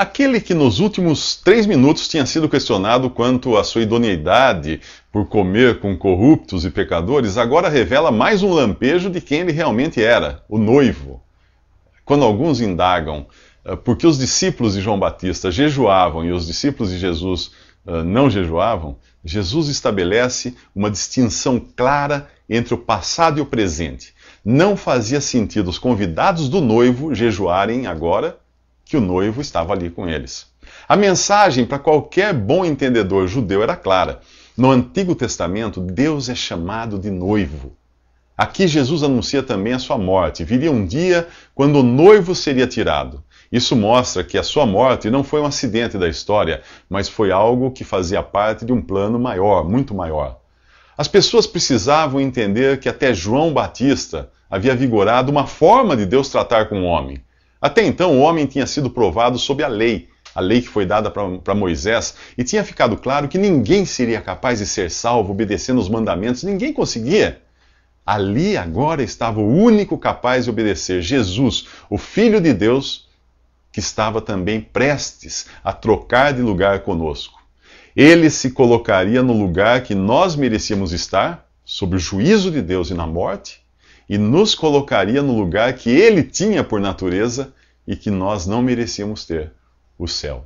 Aquele que nos últimos 3 minutos tinha sido questionado quanto à sua idoneidade por comer com corruptos e pecadores, agora revela mais um lampejo de quem ele realmente era, o noivo. Quando alguns indagam por que os discípulos de João Batista jejuavam e os discípulos de Jesus não jejuavam, Jesus estabelece uma distinção clara entre o passado e o presente. Não fazia sentido os convidados do noivo jejuarem agora que o noivo estava ali com eles. A mensagem para qualquer bom entendedor judeu era clara. No Antigo Testamento, Deus é chamado de noivo. Aqui Jesus anuncia também a sua morte. Viria um dia quando o noivo seria tirado. Isso mostra que a sua morte não foi um acidente da história, mas foi algo que fazia parte de um plano maior, muito maior. As pessoas precisavam entender que até João Batista havia vigorado uma forma de Deus tratar com o homem. Até então, o homem tinha sido provado sob a lei que foi dada para Moisés, e tinha ficado claro que ninguém seria capaz de ser salvo obedecendo os mandamentos, ninguém conseguia. Ali agora estava o único capaz de obedecer, Jesus, o Filho de Deus, que estava também prestes a trocar de lugar conosco. Ele se colocaria no lugar que nós merecíamos estar, sob o juízo de Deus e na morte, e nos colocaria no lugar que ele tinha por natureza e que nós não merecíamos ter, o céu.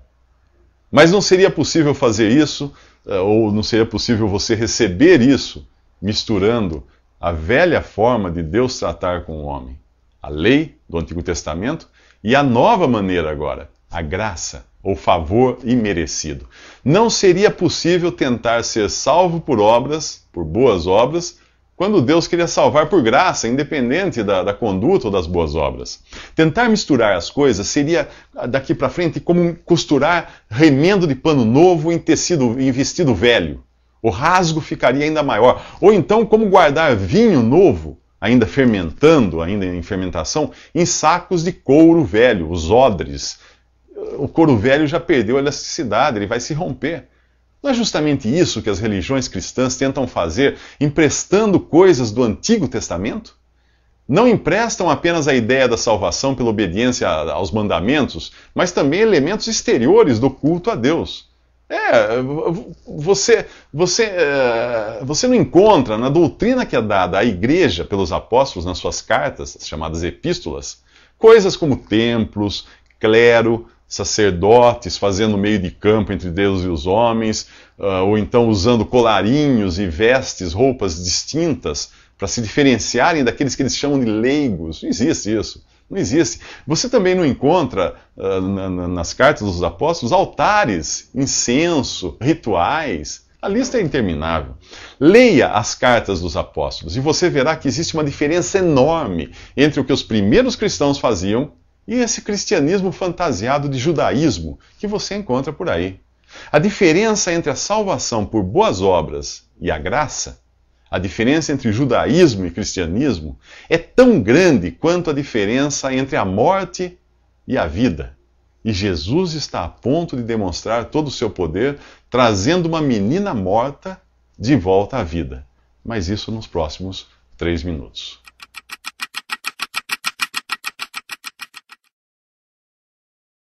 Mas não seria possível fazer isso, ou não seria possível você receber isso, misturando a velha forma de Deus tratar com o homem, a lei do Antigo Testamento, e a nova maneira agora, a graça, ou favor imerecido. Não seria possível tentar ser salvo por obras, por boas obras, quando Deus queria salvar por graça, independente da conduta ou das boas obras. Tentar misturar as coisas seria, daqui para frente, como costurar remendo de pano novo em vestido velho. O rasgo ficaria ainda maior. Ou então, como guardar vinho novo, ainda fermentando, ainda em fermentação, em sacos de couro velho, os odres. O couro velho já perdeu a elasticidade, ele vai se romper. Não é justamente isso que as religiões cristãs tentam fazer, emprestando coisas do Antigo Testamento? Não emprestam apenas a ideia da salvação pela obediência aos mandamentos, mas também elementos exteriores do culto a Deus. Você não encontra na doutrina que é dada à igreja pelos apóstolos nas suas cartas, as chamadas epístolas, coisas como templos, clero, sacerdotes fazendo meio de campo entre Deus e os homens, ou então usando colarinhos e vestes, roupas distintas para se diferenciarem daqueles que eles chamam de leigos. Não existe isso. Não existe. Você também não encontra nas cartas dos apóstolos altares, incenso, rituais. A lista é interminável. Leia as cartas dos apóstolos e você verá que existe uma diferença enorme entre o que os primeiros cristãos faziam e esse cristianismo fantasiado de judaísmo que você encontra por aí. A diferença entre a salvação por boas obras e a graça, a diferença entre judaísmo e cristianismo, é tão grande quanto a diferença entre a morte e a vida. E Jesus está a ponto de demonstrar todo o seu poder, trazendo uma menina morta de volta à vida. Mas isso nos próximos 3 minutos.